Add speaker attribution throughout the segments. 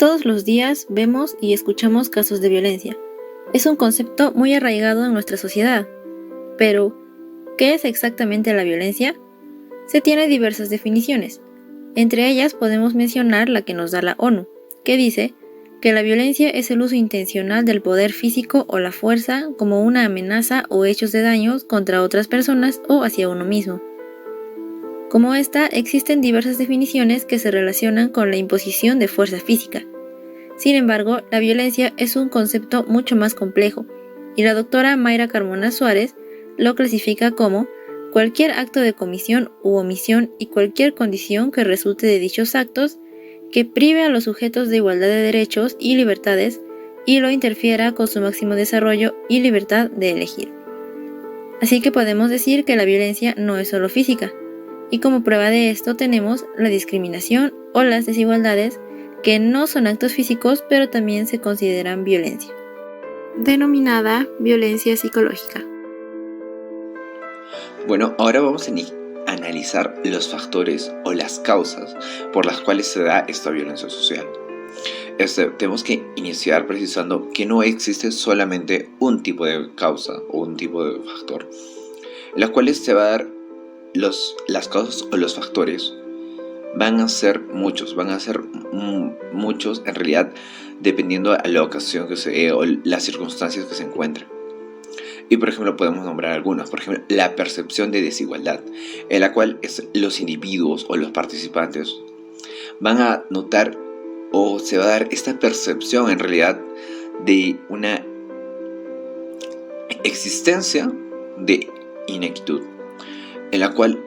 Speaker 1: Todos los días vemos y escuchamos casos de violencia. Es un concepto muy arraigado en nuestra sociedad. Pero, ¿qué es exactamente la violencia? Se tiene diversas definiciones. Entre ellas podemos mencionar la que nos da la ONU, que dice que la violencia es el uso intencional del poder físico o la fuerza como una amenaza o hechos de daños contra otras personas o hacia uno mismo. Como esta, existen diversas definiciones que se relacionan con la imposición de fuerza física. Sin embargo, la violencia es un concepto mucho más complejo, y la doctora Mayra Carmona Suárez lo clasifica como cualquier acto de comisión u omisión y cualquier condición que resulte de dichos actos que prive a los sujetos de igualdad de derechos y libertades y lo interfiera con su máximo desarrollo y libertad de elegir. Así que podemos decir que la violencia no es solo física, y como prueba de esto tenemos la discriminación o las desigualdades, que no son actos físicos pero también se consideran violencia, denominada violencia psicológica.
Speaker 2: Bueno, ahora vamos a analizar los factores o las causas por las cuales se da esta violencia social. Tenemos que iniciar precisando que no existe solamente un tipo de causa o un tipo de factor, en las cuales se va a dar las causas o los factores. Van a ser muchos en realidad, dependiendo a la ocasión que se dé o las circunstancias que se encuentren. Y por ejemplo podemos nombrar algunos. Por ejemplo, la percepción de desigualdad, en la cual los individuos o los participantes van a notar o se va a dar esta percepción en realidad de una existencia de inequidad, en la cual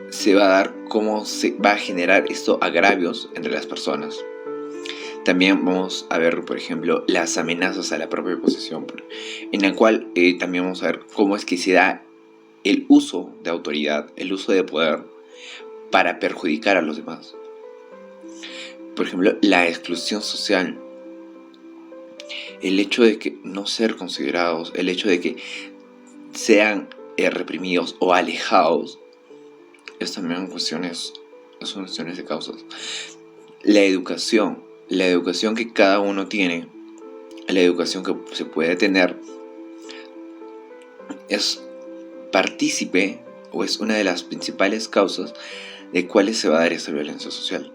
Speaker 2: se va a dar cómo se va a generar esto agravios entre las personas. También vamos a ver, por ejemplo, las amenazas a la propia posesión, en la cual también vamos a ver cómo es que se da el uso de autoridad, el uso de poder para perjudicar a los demás. Por ejemplo, la exclusión social, el hecho de que no ser considerados, el hecho de que sean reprimidos o alejados, es también son cuestiones de causas. La educación que cada uno tiene, la educación que se puede tener, es partícipe o es una de las principales causas de cuáles se va a dar esta violencia social.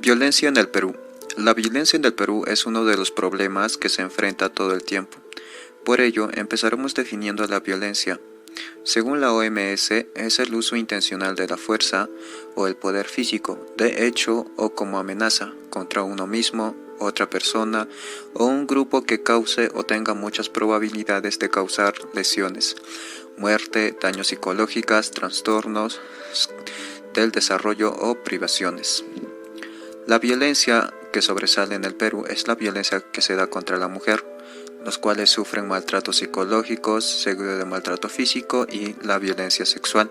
Speaker 3: Violencia en el Perú. La violencia en el Perú es uno de los problemas que se enfrenta todo el tiempo. Por ello, empezaremos definiendo la violencia. Según la OMS, es el uso intencional de la fuerza o el poder físico, de hecho o como amenaza, contra uno mismo, otra persona o un grupo que cause o tenga muchas probabilidades de causar lesiones, muerte, daños psicológicos, trastornos del desarrollo o privaciones. La violencia que sobresale en el Perú es la violencia que se da contra la mujer, los cuales sufren maltratos psicológicos, seguido de maltrato físico y la violencia sexual.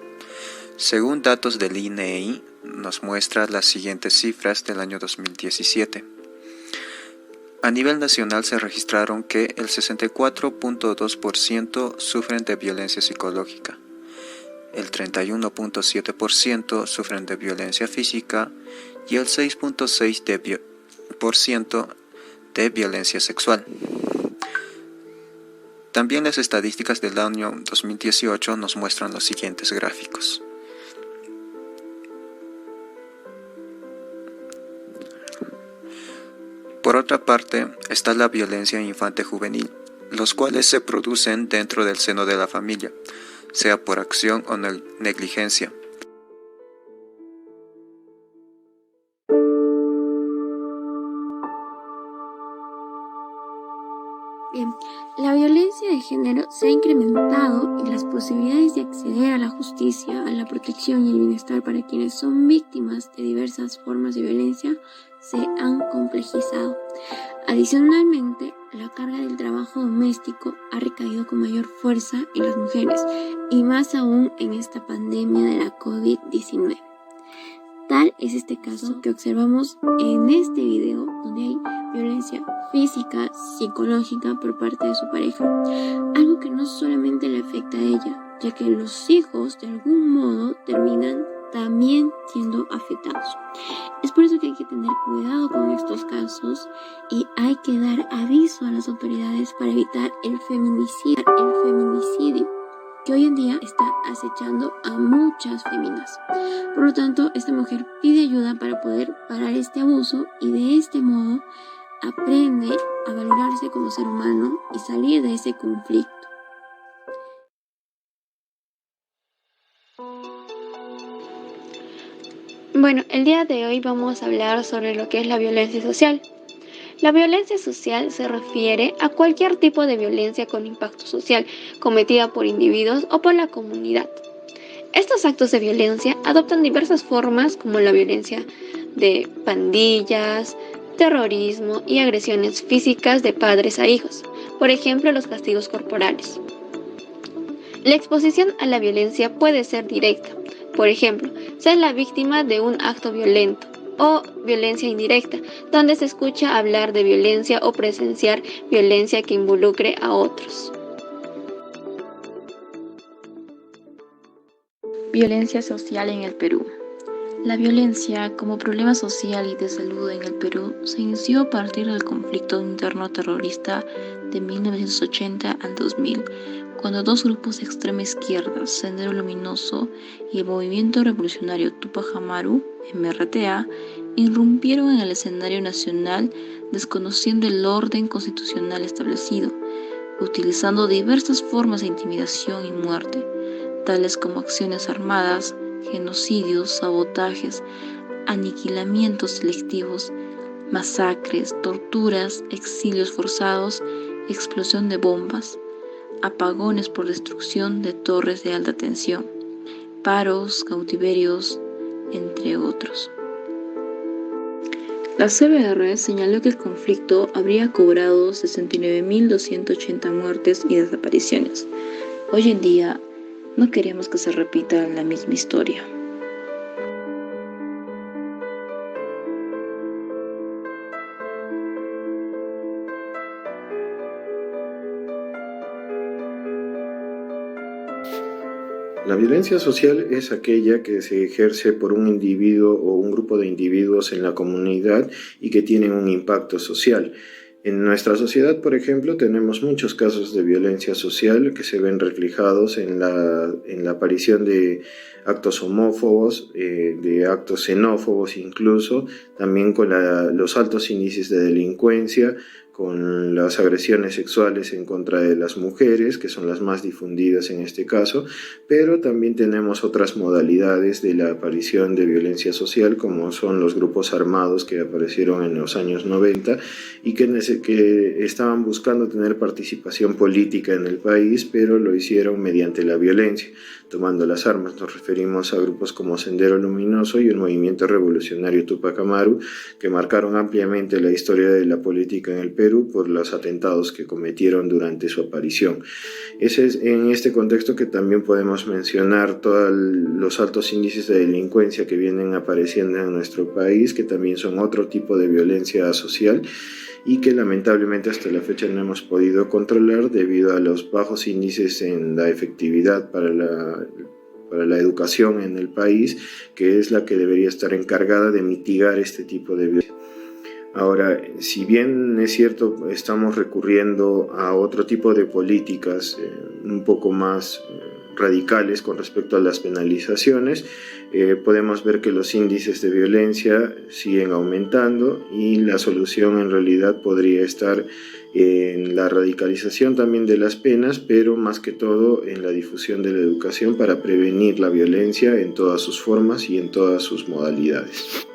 Speaker 3: Según datos del INEI, nos muestra las siguientes cifras del año 2017. A nivel nacional se registraron que el 64.2% sufren de violencia psicológica, el 31.7% sufren de violencia física y el 6.6% de violencia sexual. También las estadísticas del año 2018 nos muestran los siguientes gráficos. Por otra parte, está la violencia infante-juvenil, los cuales se producen dentro del seno de la familia, sea por acción o negligencia.
Speaker 4: Bien, la violencia de género se ha incrementado y las posibilidades de acceder a la justicia, a la protección y el bienestar para quienes son víctimas de diversas formas de violencia se han complejizado. Adicionalmente, la carga del trabajo doméstico ha recaído con mayor fuerza en las mujeres y más aún en esta pandemia de la COVID-19. Tal es este caso que observamos en este video, donde hay violencia física, psicológica por parte de su pareja, algo que no solamente le afecta a ella, ya que los hijos de algún modo terminan también siendo afectados. Es por eso que hay que tener cuidado con estos casos y hay que dar aviso a las autoridades para evitar el feminicidio que hoy en día está acechando a muchas féminas. Por lo tanto, esta mujer pide ayuda para poder parar este abuso y de este modo aprende a valorarse como ser humano y salir de ese conflicto. Bueno, el día de hoy vamos a hablar sobre lo que es la violencia social. La violencia social se refiere a cualquier tipo de violencia con impacto social cometida por individuos o por la comunidad. Estos actos de violencia adoptan diversas formas como la violencia de pandillas, terrorismo y agresiones físicas de padres a hijos, por ejemplo los castigos corporales. La exposición a la violencia puede ser directa, por ejemplo, ser la víctima de un acto violento, o violencia indirecta, donde se escucha hablar de violencia o presenciar violencia que involucre a otros.
Speaker 5: Violencia social en el Perú. La violencia como problema social y de salud en el Perú se inició a partir del conflicto interno terrorista de 1980 al 2000, cuando dos grupos de extrema izquierda, Sendero Luminoso y el Movimiento Revolucionario Tupac Amaru, MRTA, irrumpieron en el escenario nacional desconociendo el orden constitucional establecido, utilizando diversas formas de intimidación y muerte, tales como acciones armadas, genocidios, sabotajes, aniquilamientos selectivos, masacres, torturas, exilios forzados, explosión de bombas, apagones por destrucción de torres de alta tensión, paros, cautiverios, entre otros. La CBR señaló que el conflicto habría cobrado 69.280 muertes y desapariciones. Hoy en día, no queremos que se repita la misma historia.
Speaker 6: La violencia social es aquella que se ejerce por un individuo o un grupo de individuos en la comunidad y que tienen un impacto social. En nuestra sociedad, por ejemplo, tenemos muchos casos de violencia social que se ven reflejados en la aparición de actos homófobos, de actos xenófobos incluso, también con los altos índices de delincuencia, con las agresiones sexuales en contra de las mujeres, que son las más difundidas en este caso, pero también tenemos otras modalidades de la aparición de violencia social, como son los grupos armados que aparecieron en los años 90 y que estaban buscando tener participación política en el país, pero lo hicieron mediante la violencia, tomando las armas. Nos referimos a grupos como Sendero Luminoso y el Movimiento Revolucionario Tupac Amaru, que marcaron ampliamente la historia de la política en el Perú por los atentados que cometieron durante su aparición. Es en este contexto que también podemos mencionar todos los altos índices de delincuencia que vienen apareciendo en nuestro país, que también son otro tipo de violencia social y que lamentablemente hasta la fecha no hemos podido controlar debido a los bajos índices en la efectividad para la educación en el país, que es la que debería estar encargada de mitigar este tipo de violencia. Ahora, si bien es cierto, estamos recurriendo a otro tipo de políticas un poco más radicales con respecto a las penalizaciones, podemos ver que los índices de violencia siguen aumentando y la solución en realidad podría estar en la radicalización también de las penas, pero más que todo en la difusión de la educación para prevenir la violencia en todas sus formas y en todas sus modalidades.